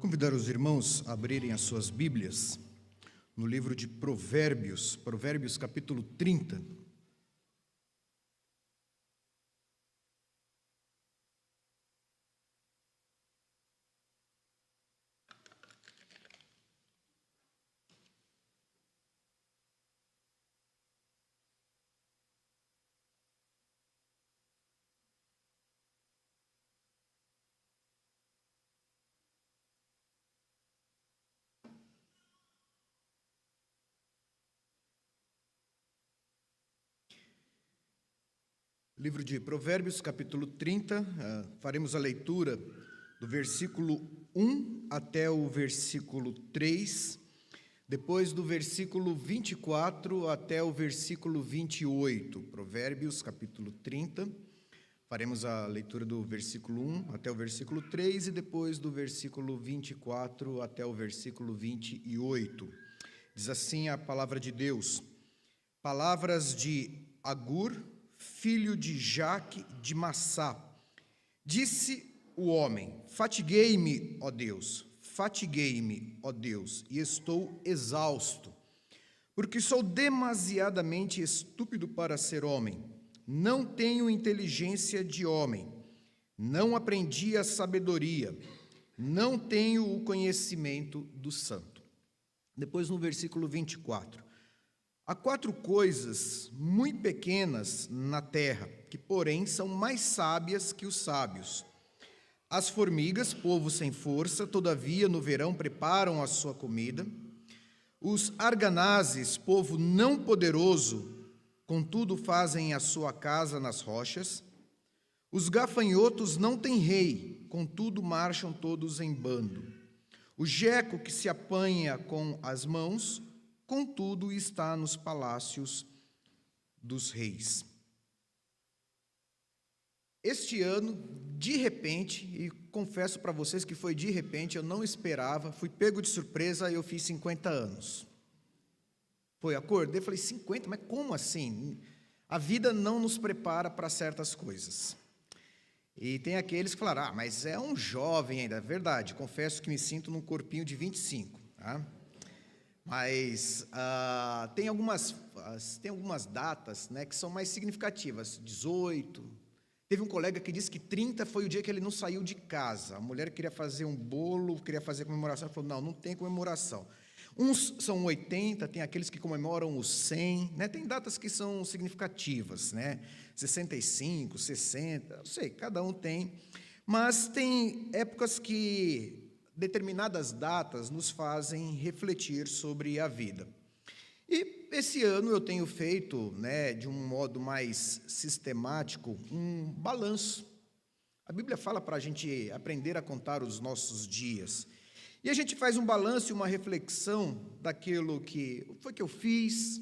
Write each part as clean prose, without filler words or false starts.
Convidar os irmãos a abrirem as suas Bíblias no livro de Provérbios, Provérbios capítulo 30. Livro de Provérbios, capítulo 30, faremos a leitura do versículo 1 até o versículo 3, depois do versículo 24 até o versículo 28. Provérbios, capítulo 30, faremos a leitura do versículo 1 até o versículo 3 e depois do versículo 24 até o versículo 28. Diz assim a palavra de Deus: palavras de Agur, filho de Jaque de Massá. Disse o homem: fatiguei-me, ó Deus, e estou exausto, porque sou demasiadamente estúpido para ser homem. Não tenho inteligência de homem, não aprendi a sabedoria, não tenho o conhecimento do santo. Depois no versículo 24. Há 4 coisas muito pequenas na terra, que porém são mais sábias que os sábios. As formigas, povo sem força, todavia no verão preparam a sua comida. Os arganazes, povo não poderoso, contudo fazem a sua casa nas rochas. Os gafanhotos não têm rei, contudo marcham todos em bando. O geco que se apanha com as mãos, contudo está nos palácios dos reis. Este ano, de repente, e confesso para vocês que foi de repente, eu não esperava, fui pego de surpresa e eu fiz 50 anos. Acordei e falei, 50? Mas como assim? A vida não nos prepara para certas coisas. E tem aqueles que falaram, mas é um jovem ainda. É verdade, confesso que me sinto num corpinho de 25, tá? Mas tem algumas datas, né, que são mais significativas. 18. Teve um colega que disse que 30 foi o dia que ele não saiu de casa. A mulher queria fazer um bolo, queria fazer comemoração. Ele falou, não tem comemoração. Uns são 80, tem aqueles que comemoram os 100. Né? Tem datas que são significativas, né? 65, 60, não sei, cada um tem. Mas tem épocas que determinadas datas nos fazem refletir sobre a vida. E esse ano eu tenho feito, né, de um modo mais sistemático, um balanço. A Bíblia fala para a gente aprender a contar os nossos dias. E a gente faz um balanço e uma reflexão daquilo que foi que eu fiz,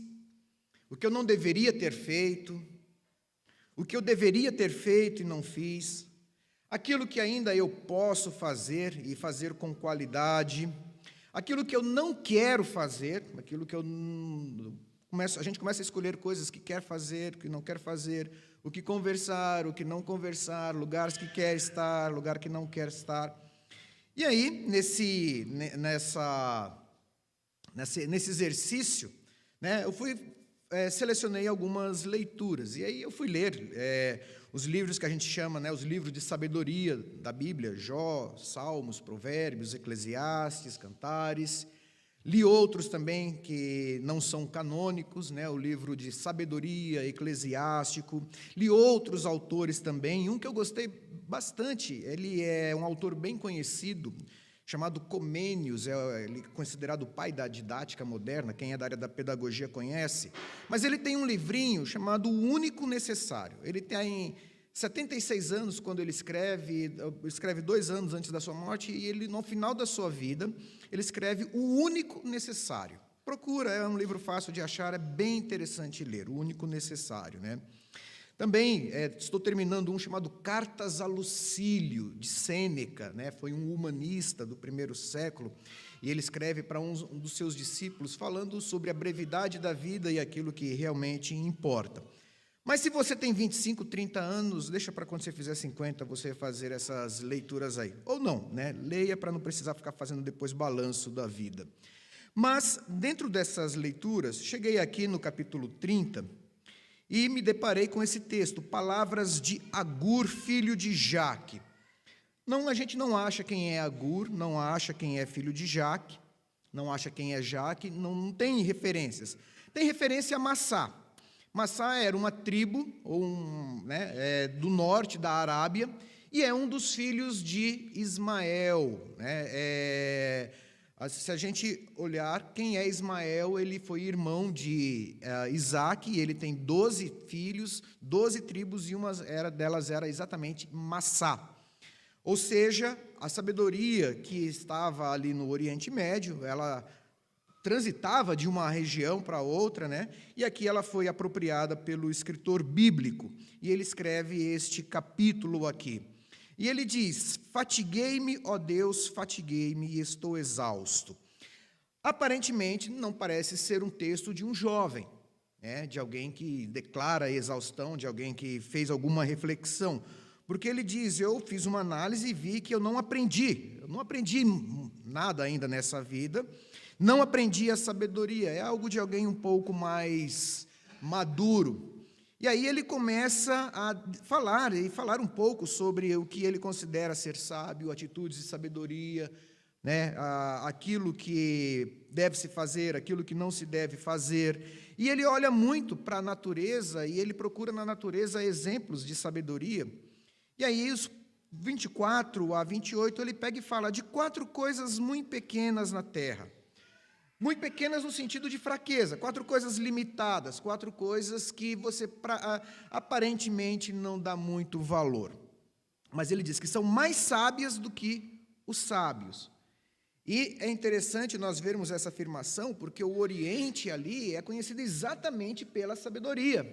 o que eu não deveria ter feito, o que eu deveria ter feito e não fiz, aquilo que ainda eu posso fazer e fazer com qualidade, aquilo que eu não quero fazer, aquilo que a gente começa a escolher coisas que quer fazer, que não quer fazer, o que conversar, o que não conversar, lugares que quer estar, lugar que não quer estar. E aí, nesse exercício, né, eu selecionei algumas leituras, e aí eu fui ler os livros que a gente chama, né, os livros de sabedoria da Bíblia, Jó, Salmos, Provérbios, Eclesiastes, Cantares. Li outros também que não são canônicos, né, o livro de sabedoria, Eclesiástico. Li outros autores também, um que eu gostei bastante, ele é um autor bem conhecido, chamado Comênios, ele é considerado o pai da didática moderna, quem é da área da pedagogia conhece, mas ele tem um livrinho chamado O Único Necessário. Ele tem 76 anos quando ele escreve 2 anos antes da sua morte, e ele, no final da sua vida, ele escreve O Único Necessário. Procura, é um livro fácil de achar, é bem interessante ler, O Único Necessário, né? Também estou terminando um chamado Cartas a Lucílio, de Sêneca, né? Foi um humanista do primeiro século, e ele escreve para um dos seus discípulos, falando sobre a brevidade da vida e aquilo que realmente importa. Mas se você tem 25, 30 anos, deixa para quando você fizer 50, você fazer essas leituras aí. Ou não, né? Leia para não precisar ficar fazendo depois balanço da vida. Mas, dentro dessas leituras, cheguei aqui no capítulo 30 e me deparei com esse texto, palavras de Agur, filho de Jaque. Não, a gente não acha quem é Agur, não acha quem é filho de Jaque, não acha quem é Jaque, não tem referências. Tem referência a Massá. Massá era uma tribo do norte da Arábia e é um dos filhos de Ismael. Se a gente olhar quem é Ismael, ele foi irmão de Isaque, e ele tem 12 filhos, 12 tribos, e uma delas era exatamente Massá. Ou seja, a sabedoria que estava ali no Oriente Médio, ela transitava de uma região para outra, né? E aqui ela foi apropriada pelo escritor bíblico, e ele escreve este capítulo aqui. E ele diz: fatiguei-me, ó Deus, fatiguei-me e estou exausto. Aparentemente, não parece ser um texto de um jovem, né? De alguém que declara exaustão, de alguém que fez alguma reflexão, porque ele diz: eu fiz uma análise e vi que eu não aprendi nada ainda nessa vida, não aprendi a sabedoria, é algo de alguém um pouco mais maduro. E aí ele começa a falar um pouco sobre o que ele considera ser sábio, atitudes de sabedoria, né? Aquilo que deve se fazer, aquilo que não se deve fazer. E ele olha muito para a natureza e ele procura na natureza exemplos de sabedoria. E aí os 24 a 28 ele pega e fala de 4 coisas muito pequenas na terra. Muito pequenas no sentido de fraqueza, 4 coisas limitadas, 4 coisas que você aparentemente não dá muito valor. Mas ele diz que são mais sábias do que os sábios. E é interessante nós vermos essa afirmação, porque o Oriente ali é conhecido exatamente pela sabedoria.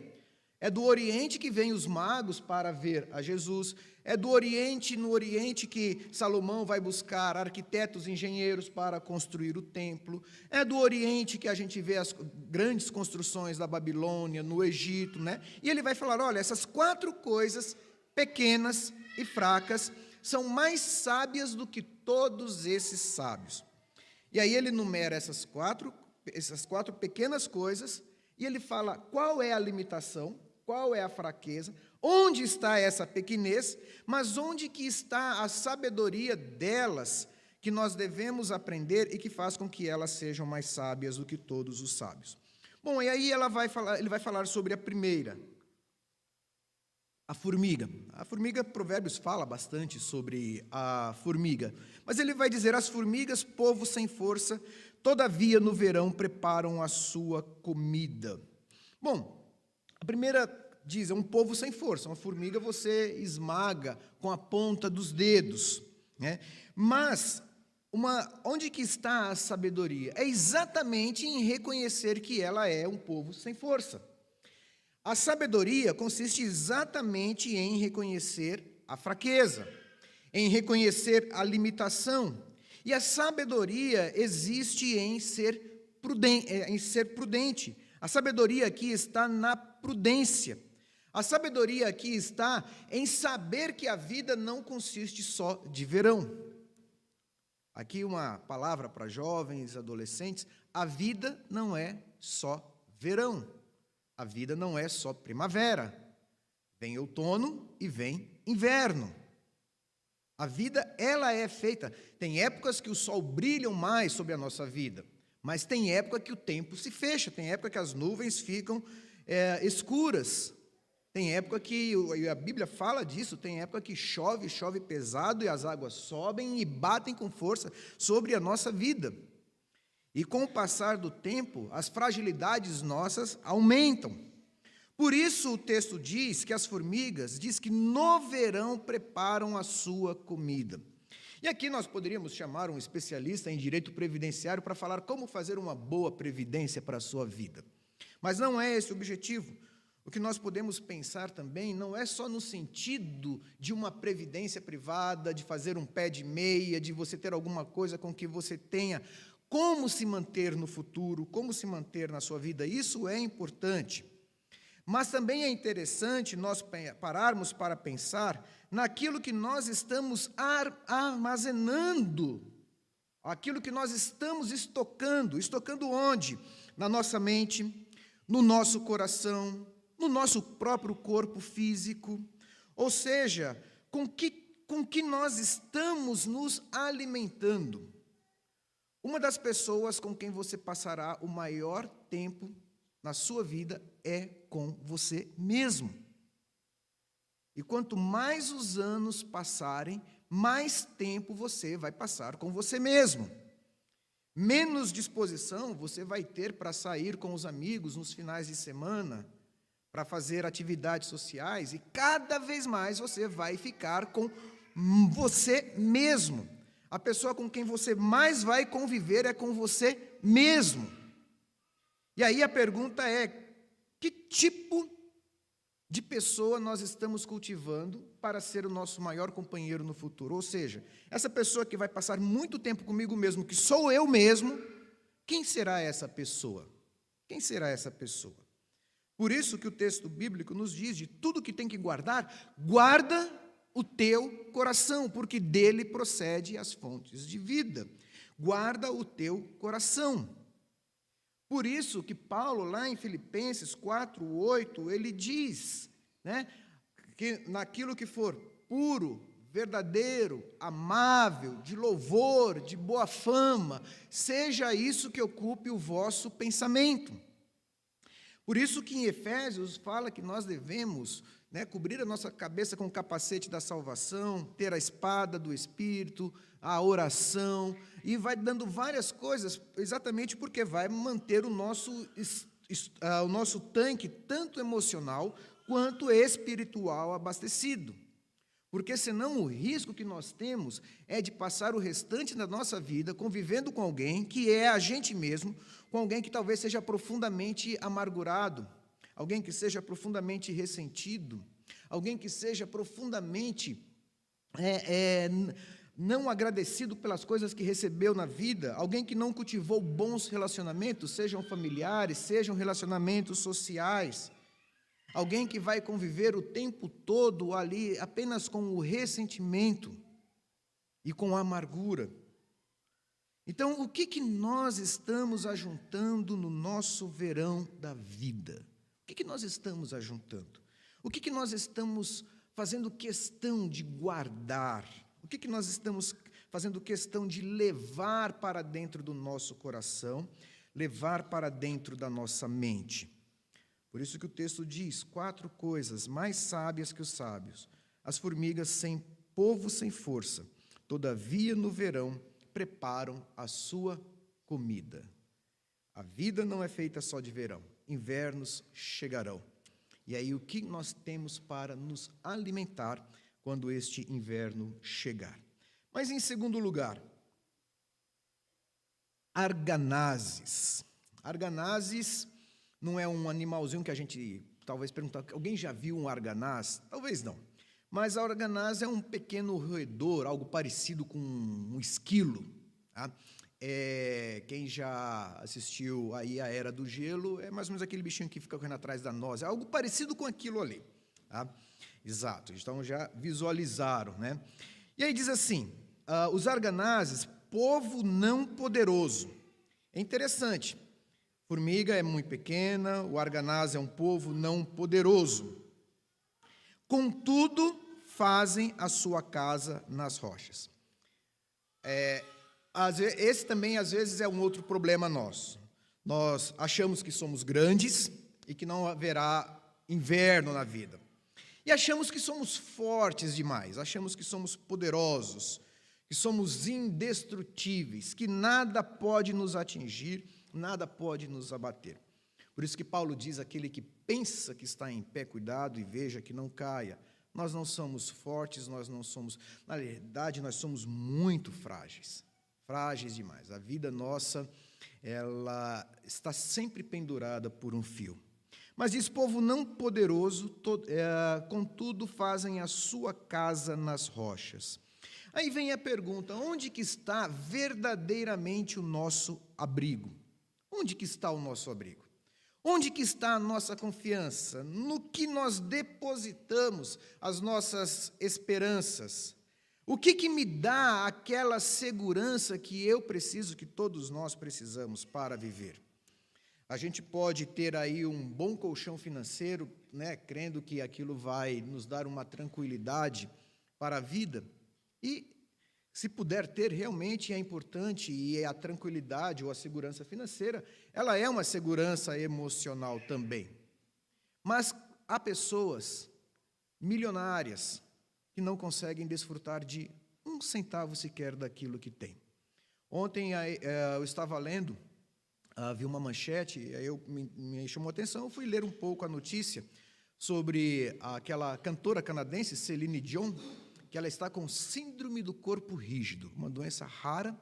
É do Oriente que vêm os magos para ver a Jesus. É no Oriente que Salomão vai buscar arquitetos, engenheiros para construir o templo. É do Oriente que a gente vê as grandes construções da Babilônia, no Egito, né? E ele vai falar, olha, essas 4 coisas pequenas e fracas são mais sábias do que todos esses sábios. E aí ele enumera essas quatro pequenas coisas e ele fala qual é a limitação, qual é a fraqueza, onde está essa pequenez, mas onde que está a sabedoria delas que nós devemos aprender e que faz com que elas sejam mais sábias do que todos os sábios. Bom, e aí ele vai falar sobre a primeira, a formiga. A formiga, Provérbios fala bastante sobre a formiga, mas ele vai dizer, as formigas, povo sem força, todavia no verão preparam a sua comida. Bom, a primeira diz, é um povo sem força, uma formiga você esmaga com a ponta dos dedos, né? Mas, onde que está a sabedoria? É exatamente em reconhecer que ela é um povo sem força. A sabedoria consiste exatamente em reconhecer a fraqueza, em reconhecer a limitação, e a sabedoria existe em ser prudente. A sabedoria aqui está na prudência. A sabedoria aqui está em saber que a vida não consiste só de verão. Aqui uma palavra para jovens, adolescentes, a vida não é só verão. A vida não é só primavera. Vem outono e vem inverno. A vida, ela é feita. Tem épocas que o sol brilha mais sobre a nossa vida, mas tem época que o tempo se fecha, tem época que as nuvens ficam escuras. Tem época que, a Bíblia fala disso, tem época que chove pesado e as águas sobem e batem com força sobre a nossa vida. E com o passar do tempo, as fragilidades nossas aumentam. Por isso o texto diz que as formigas, diz que no verão preparam a sua comida. E aqui nós poderíamos chamar um especialista em direito previdenciário para falar como fazer uma boa previdência para a sua vida. Mas não é esse o objetivo. O que nós podemos pensar também não é só no sentido de uma previdência privada, de fazer um pé de meia, de você ter alguma coisa com que você tenha como se manter no futuro, como se manter na sua vida. Isso é importante. Mas também é interessante nós pararmos para pensar naquilo que nós estamos armazenando, aquilo que nós estamos estocando. Estocando onde? Na nossa mente, no nosso coração, no nosso próprio corpo físico. Ou seja, com que nós estamos nos alimentando. Uma das pessoas com quem você passará o maior tempo na sua vida é com você mesmo. E quanto mais os anos passarem, mais tempo você vai passar com você mesmo. Menos disposição você vai ter para sair com os amigos nos finais de semana, para fazer atividades sociais, e cada vez mais você vai ficar com você mesmo. A pessoa com quem você mais vai conviver é com você mesmo. E aí a pergunta é: que tipo de pessoa nós estamos cultivando para ser o nosso maior companheiro no futuro? Ou seja, essa pessoa que vai passar muito tempo comigo mesmo, que sou eu mesmo, quem será essa pessoa? Quem será essa pessoa? Por isso que o texto bíblico nos diz: de tudo que tem que guardar, guarda o teu coração, porque dele procede as fontes de vida. Guarda o teu coração. Por isso que Paulo, lá em Filipenses 4:8, ele diz, que naquilo que for puro, verdadeiro, amável, de louvor, de boa fama, seja isso que ocupe o vosso pensamento. Por isso que em Efésios fala que nós devemos cobrir a nossa cabeça com o capacete da salvação, ter a espada do Espírito, a oração, e vai dando várias coisas, exatamente porque vai manter o nosso tanque, tanto emocional quanto espiritual, abastecido. Porque senão o risco que nós temos é de passar o restante da nossa vida convivendo com alguém que é a gente mesmo, com alguém que talvez seja profundamente amargurado, alguém que seja profundamente ressentido, alguém que seja profundamente não agradecido pelas coisas que recebeu na vida, alguém que não cultivou bons relacionamentos, sejam familiares, sejam relacionamentos sociais, alguém que vai conviver o tempo todo ali apenas com o ressentimento e com a amargura. Então, o que nós estamos ajuntando no nosso verão da vida? O que nós estamos ajuntando? O que nós estamos fazendo questão de guardar? O que nós estamos fazendo questão de levar para dentro do nosso coração, levar para dentro da nossa mente? Por isso que o texto diz: 4 coisas mais sábias que os sábios, as formigas sem polvo, sem força, todavia no verão preparam a sua comida. A vida não é feita só de verão, invernos chegarão. E aí o que nós temos para nos alimentar quando este inverno chegar? Mas em segundo lugar, arganazes. Arganazes não é um animalzinho que a gente talvez perguntar, alguém já viu um arganaz? Talvez não. Mas a arganaz é um pequeno roedor, algo parecido com um esquilo. Tá? Quem já assistiu aí a Era do Gelo, é mais ou menos aquele bichinho que fica correndo atrás da noz, é algo parecido com aquilo ali. Tá? Exato, então já visualizaram, né? E aí diz assim, os arganazes, povo não poderoso. É interessante, formiga é muito pequena, o arganaz é um povo não poderoso. Contudo, fazem a sua casa nas rochas. Esse também, às vezes, é um outro problema nosso. Nós achamos que somos grandes e que não haverá inverno na vida. E achamos que somos fortes demais, achamos que somos poderosos, que somos indestrutíveis, que nada pode nos atingir, nada pode nos abater. Por isso que Paulo diz: aquele que pensa que está em pé, cuidado e veja que não caia. Nós não somos fortes, nós não somos... Na verdade, nós somos muito frágeis. Frágeis demais. A vida nossa, ela está sempre pendurada por um fio. Mas diz: povo não poderoso, contudo fazem a sua casa nas rochas. Aí vem a pergunta: onde que está verdadeiramente o nosso abrigo? Onde que está o nosso abrigo? Onde que está a nossa confiança? No que nós depositamos as nossas esperanças? O que me dá aquela segurança que eu preciso, que todos nós precisamos para viver? A gente pode ter aí um bom colchão financeiro, né, crendo que aquilo vai nos dar uma tranquilidade para a vida, e se puder ter, realmente é importante, e a tranquilidade ou a segurança financeira, ela é uma segurança emocional também. Mas há pessoas milionárias que não conseguem desfrutar de um centavo sequer daquilo que têm. Ontem eu estava lendo, vi uma manchete, aí me chamou a atenção, eu fui ler um pouco a notícia sobre aquela cantora canadense, Celine Dion, que ela está com síndrome do corpo rígido, uma doença rara,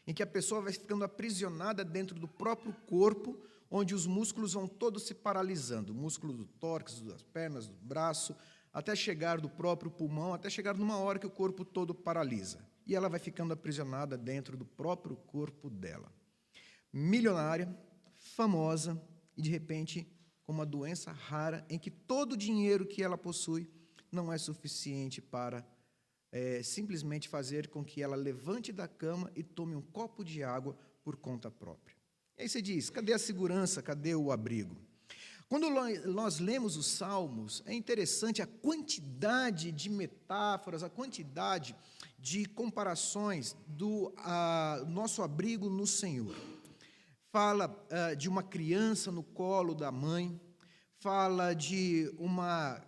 em que a pessoa vai ficando aprisionada dentro do próprio corpo, onde os músculos vão todos se paralisando, o músculo do tórax, das pernas, do braço, até chegar do próprio pulmão, até chegar numa hora que o corpo todo paralisa. E ela vai ficando aprisionada dentro do próprio corpo dela. Milionária, famosa, e de repente com uma doença rara, em que todo o dinheiro que ela possui não é suficiente para simplesmente fazer com que ela levante da cama e tome um copo de água por conta própria. E aí você diz, cadê a segurança, cadê o abrigo? Quando nós lemos os Salmos, é interessante a quantidade de metáforas, a quantidade de comparações do nosso abrigo no Senhor. Fala de uma criança no colo da mãe, fala de uma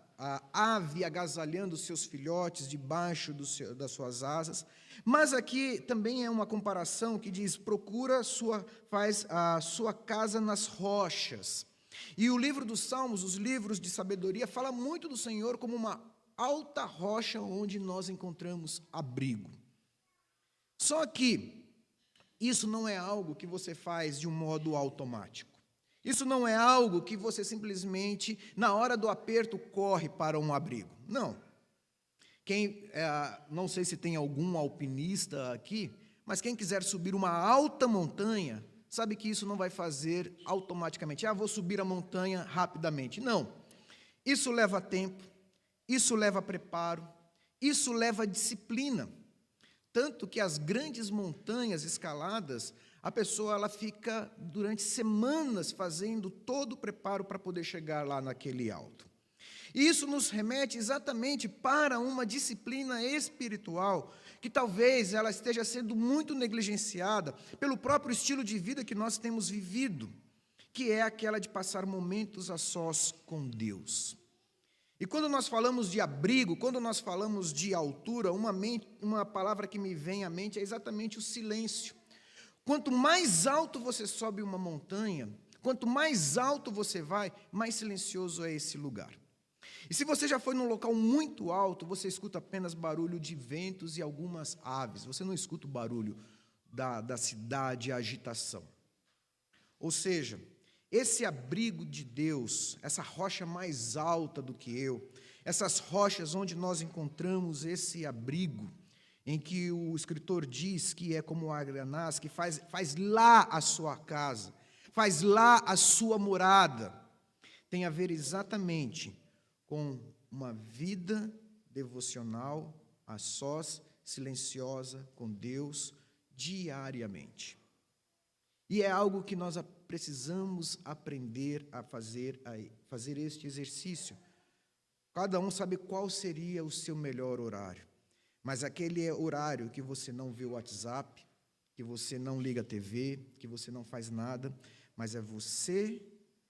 ave agasalhando os seus filhotes debaixo das suas asas, mas aqui também é uma comparação que diz, faz a sua casa nas rochas. E o livro dos Salmos, os livros de sabedoria, fala muito do Senhor como uma alta rocha onde nós encontramos abrigo. Só que isso não é algo que você faz de um modo automático. Isso não é algo que você simplesmente, na hora do aperto, corre para um abrigo. Não. Não sei se tem algum alpinista aqui, mas quem quiser subir uma alta montanha, sabe que isso não vai fazer automaticamente. Vou subir a montanha rapidamente. Não. Isso leva tempo, isso leva preparo, isso leva disciplina. Tanto que as grandes montanhas escaladas, a pessoa ela fica durante semanas fazendo todo o preparo para poder chegar lá naquele alto. E isso nos remete exatamente para uma disciplina espiritual que talvez ela esteja sendo muito negligenciada pelo próprio estilo de vida que nós temos vivido, que é aquela de passar momentos a sós com Deus. E quando nós falamos de abrigo, quando nós falamos de altura, uma palavra que me vem à mente é exatamente o silêncio. Quanto mais alto você sobe uma montanha, quanto mais alto você vai, mais silencioso é esse lugar. E se você já foi num local muito alto, você escuta apenas barulho de ventos e algumas aves. Você não escuta o barulho da cidade, a agitação. Ou seja, esse abrigo de Deus, essa rocha mais alta do que eu, essas rochas onde nós encontramos esse abrigo, em que o escritor diz que é como o agranaz, que faz lá a sua casa, faz lá a sua morada, tem a ver exatamente com uma vida devocional, a sós, silenciosa, com Deus, diariamente. E é algo que nós precisamos aprender a fazer este exercício. Cada um sabe qual seria o seu melhor horário. Mas aquele horário que você não vê o WhatsApp, que você não liga a TV, que você não faz nada, mas é você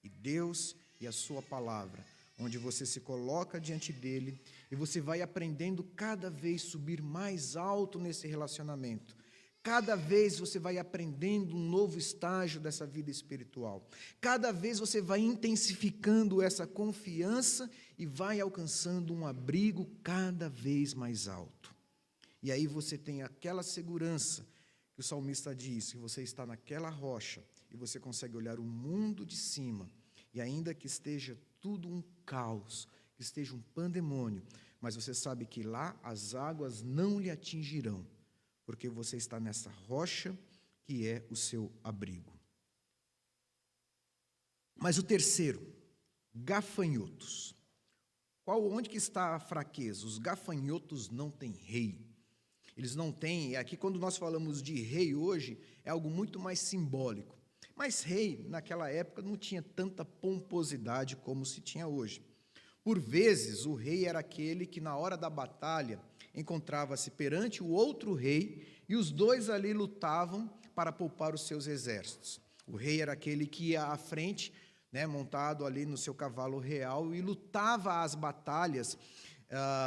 e Deus e a sua palavra, onde você se coloca diante dele e você vai aprendendo cada vez subir mais alto nesse relacionamento. Cada vez você vai aprendendo um novo estágio dessa vida espiritual. Cada vez você vai intensificando essa confiança e vai alcançando um abrigo cada vez mais alto. E aí você tem aquela segurança que o salmista diz, que você está naquela rocha e você consegue olhar o mundo de cima. E ainda que esteja tudo um caos, que esteja um pandemônio, mas você sabe que lá as águas não lhe atingirão, porque você está nessa rocha que é o seu abrigo. Mas o terceiro, gafanhotos. Onde que está a fraqueza? Os gafanhotos não têm rei. Eles não têm, aqui quando nós falamos de rei hoje, é algo muito mais simbólico. Mas rei, naquela época, não tinha tanta pomposidade como se tinha hoje. Por vezes, o rei era aquele que, na hora da batalha, encontrava-se perante o outro rei, e os dois ali lutavam para poupar os seus exércitos. O rei era aquele que ia à frente, montado ali no seu cavalo real, e lutava as batalhas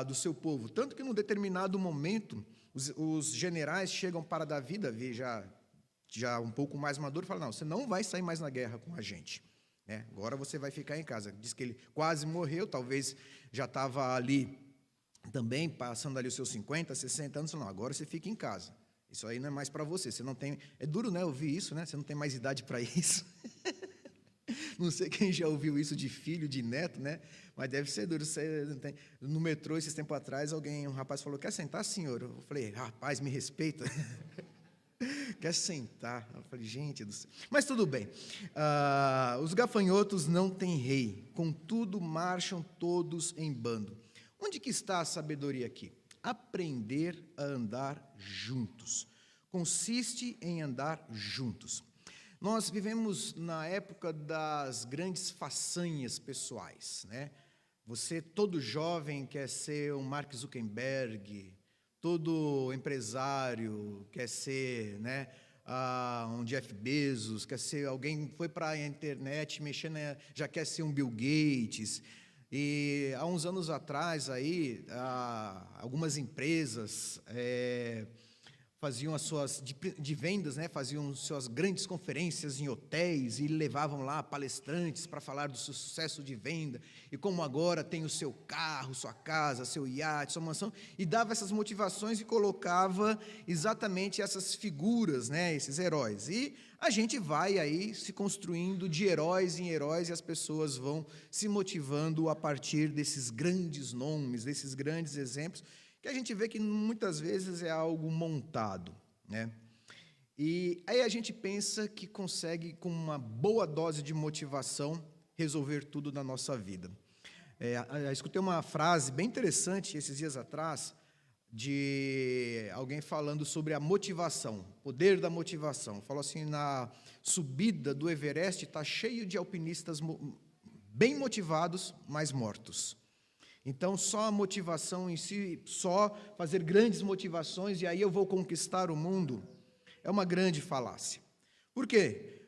do seu povo. Tanto que, num determinado momento, os generais chegam para Davi já um pouco mais maduro, e falam, não, você não vai sair mais na guerra com a gente. Agora você vai ficar em casa. Diz que ele quase morreu, talvez já estava ali também, passando ali os seus 50, 60 anos, não, agora você fica em casa. Isso aí não é mais para você. Você não tem. É duro, né, ouvir isso, né? Você não tem mais idade para isso. Não sei quem já ouviu isso de filho, de neto, né? Mas deve ser duro. Você não tem... No metrô, esses tempos atrás, um rapaz falou, quer sentar, senhor? Eu falei, rapaz, me respeita. Quer sentar? Eu falei, gente do céu. Mas tudo bem. Os gafanhotos não têm rei, contudo marcham todos em bando. Onde que está a sabedoria aqui? Aprender a andar juntos. Consiste em andar juntos. Nós vivemos na época das grandes façanhas pessoais, né? Todo jovem quer ser um Mark Zuckerberg, todo empresário quer ser, um Jeff Bezos, quer ser alguém que foi para a internet mexendo, já quer ser um Bill Gates. E há uns anos atrás aí, algumas empresas faziam as suas de vendas, faziam suas grandes conferências em hotéis e levavam lá palestrantes para falar do sucesso de venda e como agora tem o seu carro, sua casa, seu iate, sua mansão, e dava essas motivações e colocava exatamente essas figuras, esses heróis. E a gente vai aí se construindo de heróis em heróis e as pessoas vão se motivando a partir desses grandes nomes, desses grandes exemplos, que a gente vê que muitas vezes é algo montado, E aí a gente pensa que consegue, com uma boa dose de motivação, resolver tudo na nossa vida. Eu escutei uma frase bem interessante esses dias atrás, de alguém falando sobre a motivação, poder da motivação. Falou assim, na subida do Everest está cheio de alpinistas bem motivados, mas mortos. Então, só a motivação em si, só fazer grandes motivações e aí eu vou conquistar o mundo, é uma grande falácia. Por quê?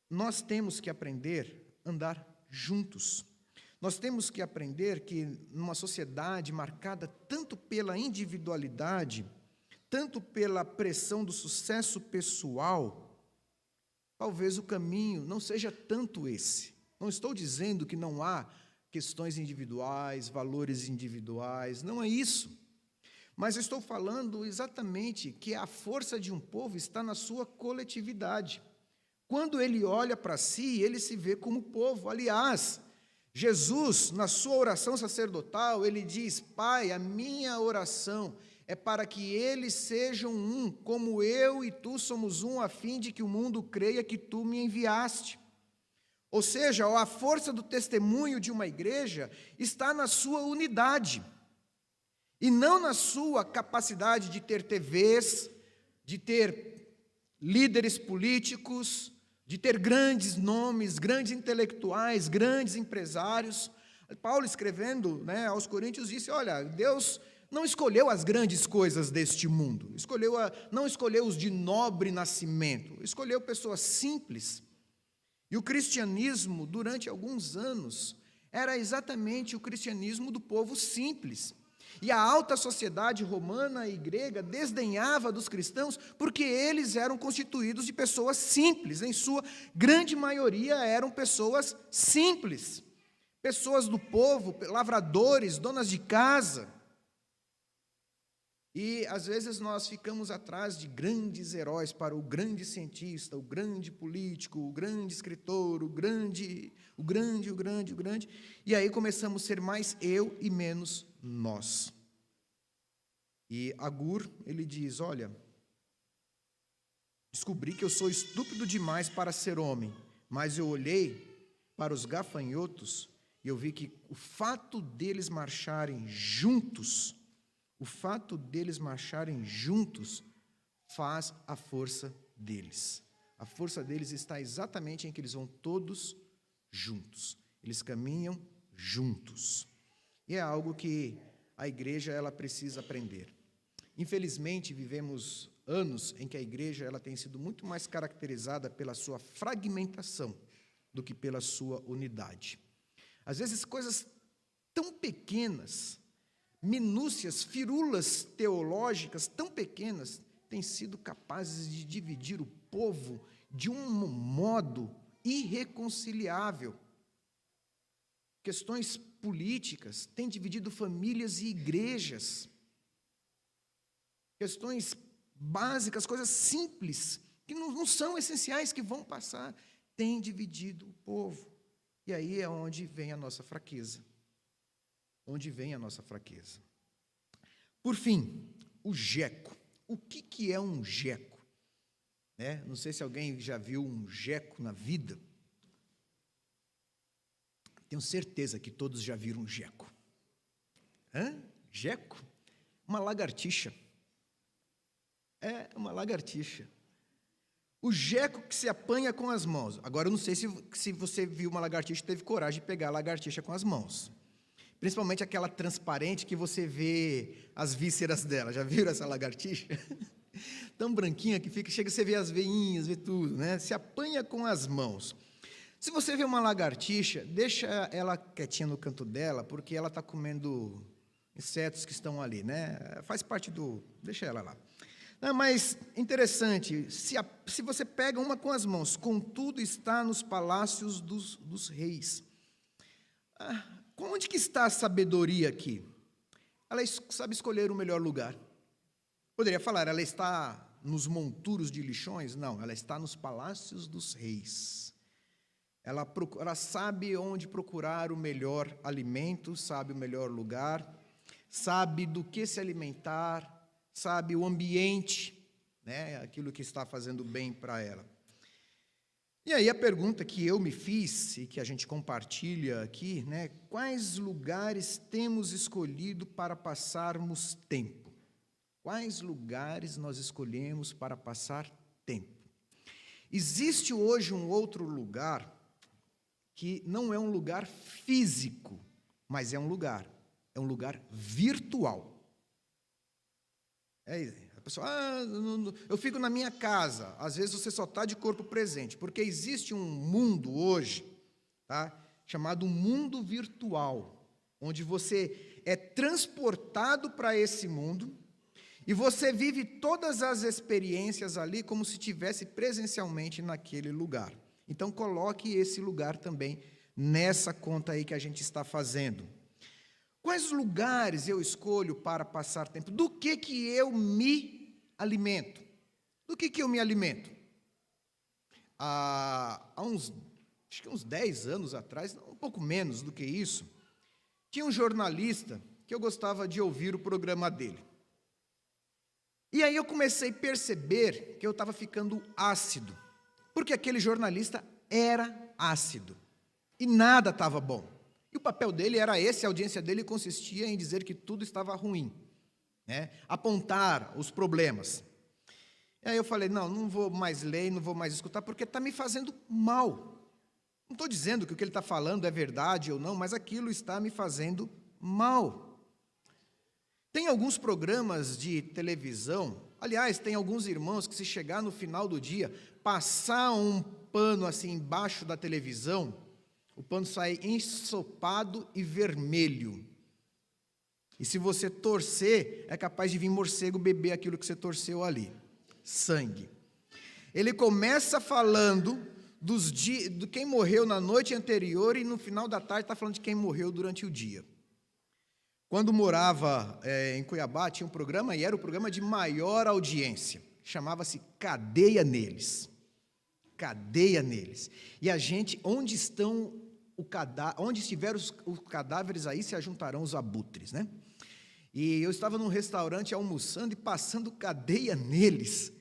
Nós temos que aprender a andar juntos. Nós temos que aprender que numa sociedade marcada tanto pela individualidade, tanto pela pressão do sucesso pessoal, talvez o caminho não seja tanto esse. Não estou dizendo que não há questões individuais, valores individuais, não é isso. Mas eu estou falando exatamente que a força de um povo está na sua coletividade. Quando ele olha para si, ele se vê como povo. Aliás, Jesus, na sua oração sacerdotal, ele diz, Pai, a minha oração é para que eles sejam um, como eu e tu somos um, a fim de que o mundo creia que tu me enviaste. Ou seja, a força do testemunho de uma igreja está na sua unidade, e não na sua capacidade de ter TVs, de ter líderes políticos, de ter grandes nomes, grandes intelectuais, grandes empresários. Paulo, escrevendo aos Coríntios, disse, olha, Deus não escolheu as grandes coisas deste mundo, não escolheu os de nobre nascimento, escolheu pessoas simples. E o cristianismo, durante alguns anos, era exatamente o cristianismo do povo simples. E a alta sociedade romana e grega desdenhava dos cristãos porque eles eram constituídos de pessoas simples. Em sua grande maioria eram pessoas simples. Pessoas do povo, lavradores, donas de casa. E, às vezes, nós ficamos atrás de grandes heróis para o grande cientista, o grande político, o grande escritor, o grande, e aí começamos a ser mais eu e menos nós. E Agur, ele diz, olha, descobri que eu sou estúpido demais para ser homem, mas eu olhei para os gafanhotos, e eu vi que o fato deles marcharem juntos, faz a força deles. A força deles está exatamente em que eles vão todos juntos. Eles caminham juntos. E é algo que a igreja ela precisa aprender. Infelizmente, vivemos anos em que a igreja ela tem sido muito mais caracterizada pela sua fragmentação do que pela sua unidade. Às vezes, coisas tão pequenas, minúcias, firulas teológicas tão pequenas, têm sido capazes de dividir o povo de um modo irreconciliável. Questões políticas têm dividido famílias e igrejas. Questões básicas, coisas simples, que não são essenciais, que vão passar, têm dividido o povo. E aí é onde vem a nossa fraqueza. Por fim, o geco. O que é um geco? Não sei se alguém já viu um geco na vida. Tenho certeza que todos já viram um geco. Geco? Uma lagartixa. É uma lagartixa. O geco que se apanha com as mãos. Agora, eu não sei se você viu uma lagartixa e teve coragem de pegar a lagartixa com as mãos. Principalmente aquela transparente que você vê as vísceras dela. Já viram essa lagartixa? Tão branquinha que chega, você vê as veinhas, vê tudo, né? Se apanha com as mãos. Se você vê uma lagartixa, deixa ela quietinha no canto dela, porque ela está comendo insetos que estão ali, né? Faz parte deixa ela lá. Não, mas interessante, se você pega uma com as mãos, contudo está nos palácios dos reis. Onde que está a sabedoria aqui? Ela sabe escolher o melhor lugar. Poderia falar, ela está nos monturos de lixões? Não, ela está nos palácios dos reis. Ela sabe onde procurar o melhor alimento, sabe o melhor lugar, sabe do que se alimentar, sabe o ambiente, né, aquilo que está fazendo bem para ela. E aí a pergunta que eu me fiz e que a gente compartilha aqui, né, quais lugares temos escolhido para passarmos tempo? Quais lugares nós escolhemos para passar tempo? Existe hoje um outro lugar que não é um lugar físico, mas é um lugar virtual. A pessoa, eu fico na minha casa. Às vezes você só está de corpo presente, porque existe um mundo hoje, tá, chamado mundo virtual, onde você é transportado para esse mundo e você vive todas as experiências ali como se estivesse presencialmente naquele lugar. Então, coloque esse lugar também nessa conta aí que a gente está fazendo. Quais lugares eu escolho para passar tempo? Do que eu me alimento? Do que eu me alimento? Acho que uns 10 anos atrás, um pouco menos do que isso, tinha um jornalista que eu gostava de ouvir o programa dele. E aí eu comecei a perceber que eu estava ficando ácido, porque aquele jornalista era ácido, e nada estava bom. E o papel dele era esse, a audiência dele consistia em dizer que tudo estava ruim, né? Apontar os problemas. E aí eu falei, não vou mais ler, não vou mais escutar, porque está me fazendo mal. Não estou dizendo que o que ele está falando é verdade ou não, mas aquilo está me fazendo mal. Tem alguns programas de televisão, aliás, tem alguns irmãos que se chegar no final do dia, passar um pano assim embaixo da televisão, o pano sai ensopado e vermelho. E se você torcer, é capaz de vir morcego beber aquilo que você torceu ali. Sangue. Ele começa falando de quem morreu na noite anterior e no final da tarde está falando de quem morreu durante o dia. Quando morava em Cuiabá, tinha um programa, e era o programa de maior audiência. Chamava-se Cadeia Neles. Cadeia Neles. E a gente, onde estiver os cadáveres, aí se ajuntarão os abutres, né? E eu estava num restaurante almoçando e passando Cadeia Neles.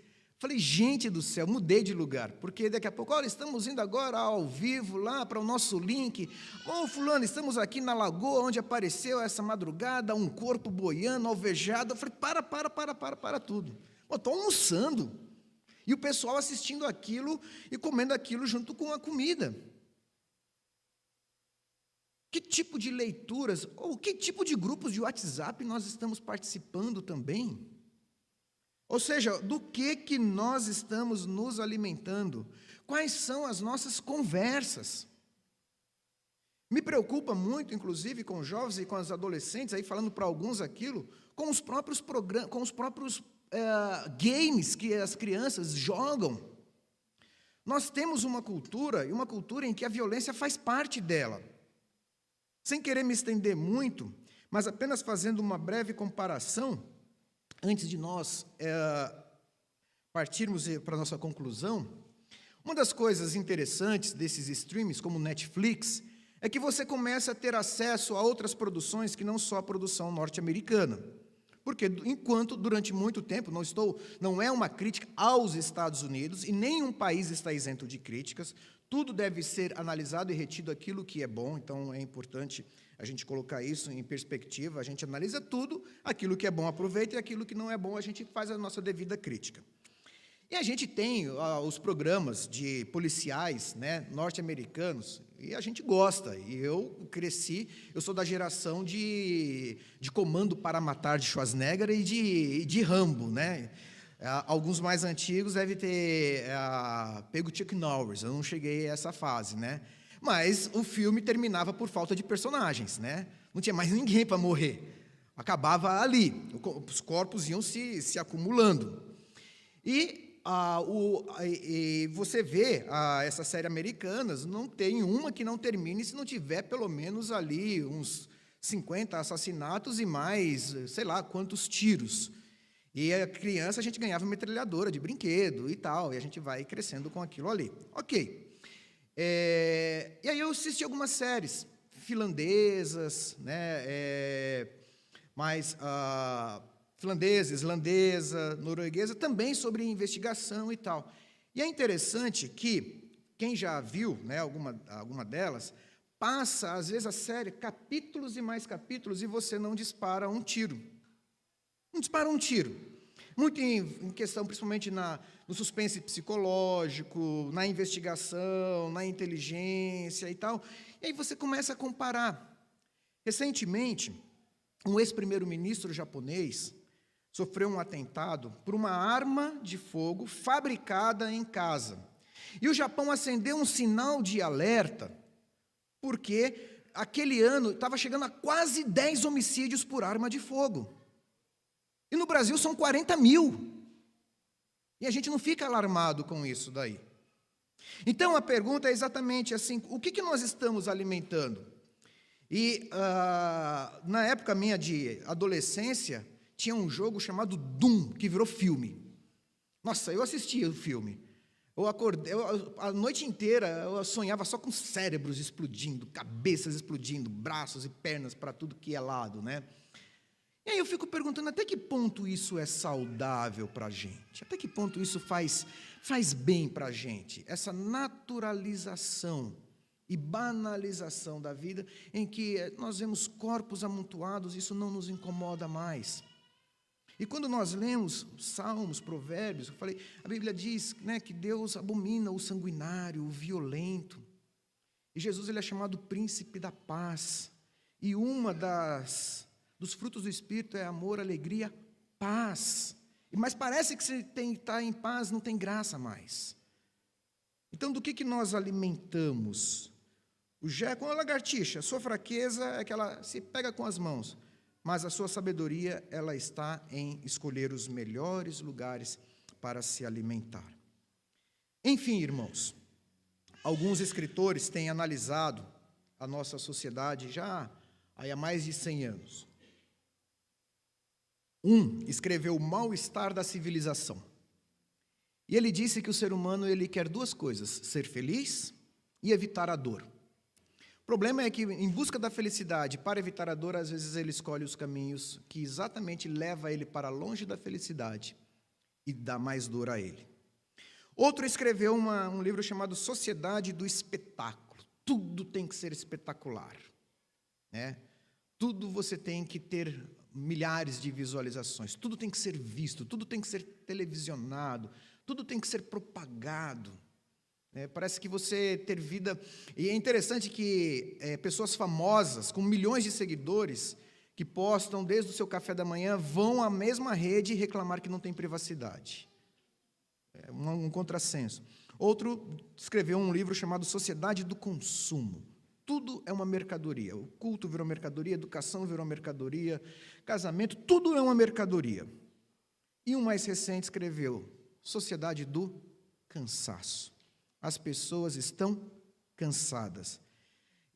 Falei, gente do céu, mudei de lugar, porque daqui a pouco, olha, estamos indo agora ao vivo lá para o nosso link. Ô, fulano, estamos aqui na lagoa onde apareceu essa madrugada um corpo boiando, alvejado. Eu falei, para tudo. Estou almoçando. E o pessoal assistindo aquilo e comendo aquilo junto com a comida. Que tipo de leituras, ou que tipo de grupos de WhatsApp nós estamos participando também? Ou seja, do que nós estamos nos alimentando? Quais são as nossas conversas? Me preocupa muito, inclusive, com os jovens e com os adolescentes, aí falando para alguns aquilo, com os próprios programas, com os próprios games que as crianças jogam. Nós temos uma cultura, e uma cultura em que a violência faz parte dela. Sem querer me estender muito, mas apenas fazendo uma breve comparação, antes de nós partirmos para a nossa conclusão, uma das coisas interessantes desses streams, como Netflix, é que você começa a ter acesso a outras produções que não só a produção norte-americana. Porque, enquanto, durante muito tempo, não é uma crítica aos Estados Unidos, e nenhum país está isento de críticas, tudo deve ser analisado e retido aquilo que é bom, então é importante a gente colocar isso em perspectiva, a gente analisa tudo, aquilo que é bom aproveita e aquilo que não é bom a gente faz a nossa devida crítica. E a gente tem os programas de policiais, né, norte-americanos, e a gente gosta, e eu cresci, eu sou da geração de Comando para Matar de Schwarzenegger e de Rambo, né? Alguns mais antigos devem ter pego Chuck Norris, eu não cheguei a essa fase, né? Mas o filme terminava por falta de personagens, né? Não tinha mais ninguém para morrer. Acabava ali, os corpos iam se acumulando. E você vê essa série Americanas, não tem uma que não termine se não tiver pelo menos ali uns 50 assassinatos e mais, sei lá, quantos tiros. E a criança, a gente ganhava metralhadora de brinquedo e tal, e a gente vai crescendo com aquilo ali. Ok. E aí eu assisti algumas séries finlandesas, né, finlandesa, islandesa, norueguesa, também sobre investigação e tal. E é interessante que, quem já viu, né, alguma delas, passa, às vezes, a série, capítulos e mais capítulos, e você não dispara um tiro. Não dispara um tiro. Muito em questão, principalmente no suspense psicológico, na investigação, na inteligência e tal. E aí você começa a comparar. Recentemente, um ex-primeiro-ministro japonês sofreu um atentado por uma arma de fogo fabricada em casa. E o Japão acendeu um sinal de alerta, porque aquele ano estava chegando a quase 10 homicídios por arma de fogo. E no Brasil são 40 mil. E a gente não fica alarmado com isso daí. Então a pergunta é exatamente assim, o que nós estamos alimentando? E na época minha de adolescência, tinha um jogo chamado Doom, que virou filme. Nossa, eu assistia o filme. A noite inteira eu sonhava só com cérebros explodindo, cabeças explodindo, braços e pernas para tudo que é lado, né? E aí eu fico perguntando até que ponto isso é saudável para a gente, até que ponto isso faz bem para a gente, essa naturalização e banalização da vida, em que nós vemos corpos amontoados, isso não nos incomoda mais. E quando nós lemos Salmos, Provérbios, a Bíblia diz, né, que Deus abomina o sanguinário, o violento, e Jesus ele é chamado príncipe da paz, e dos frutos do Espírito é amor, alegria, paz. Mas parece que se está em paz, não tem graça mais. Então, do que nós alimentamos? Com a lagartixa, sua fraqueza é que ela se pega com as mãos, mas a sua sabedoria, ela está em escolher os melhores lugares para se alimentar. Enfim, irmãos, alguns escritores têm analisado a nossa sociedade já há mais de 100 anos. Escreveu O Mal-Estar da Civilização. E ele disse que o ser humano ele quer duas coisas, ser feliz e evitar a dor. O problema é que, em busca da felicidade, para evitar a dor, às vezes ele escolhe os caminhos que exatamente levam ele para longe da felicidade e dá mais dor a ele. Outro escreveu um livro chamado Sociedade do Espetáculo. Tudo tem que ser espetacular, né? Tudo você tem que ter milhares de visualizações, tudo tem que ser visto, tudo tem que ser televisionado, tudo tem que ser propagado. Parece que você ter vida... E é interessante que pessoas famosas, com milhões de seguidores, que postam desde o seu café da manhã, vão à mesma rede reclamar que não tem privacidade. É um contrassenso. Outro escreveu um livro chamado Sociedade do Consumo. Tudo é uma mercadoria. O culto virou mercadoria, a educação virou mercadoria, casamento, tudo é uma mercadoria. E um mais recente escreveu Sociedade do Cansaço. As pessoas estão cansadas.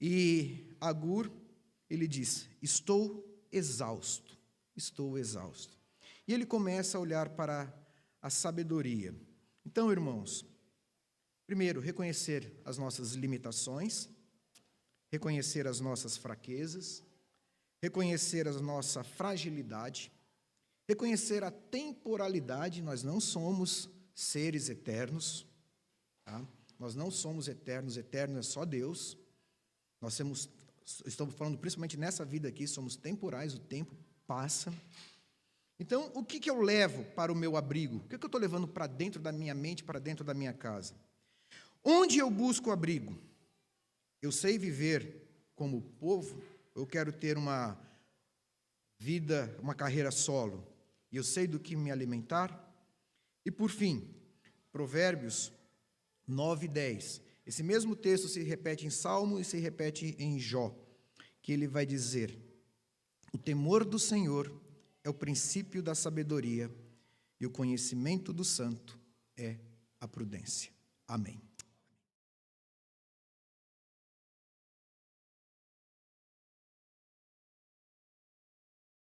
E Agur, ele diz, estou exausto. E ele começa a olhar para a sabedoria. Então, irmãos, primeiro, reconhecer as nossas limitações, reconhecer as nossas fraquezas, reconhecer a nossa fragilidade, reconhecer a temporalidade. Nós não somos seres eternos, tá? Nós não somos eternos, eterno é só Deus. Estamos falando principalmente nessa vida aqui, somos temporais, o tempo passa. Então, o que eu levo para o meu abrigo? O que eu estou levando para dentro da minha mente, para dentro da minha casa? Onde eu busco abrigo? Eu sei viver como povo? Eu quero ter uma vida, uma carreira solo, e eu sei do que me alimentar? E, por fim, Provérbios 9 e 10. Esse mesmo texto se repete em Salmo e se repete em Jó, que ele vai dizer, o temor do Senhor é o princípio da sabedoria, e o conhecimento do santo é a prudência. Amém.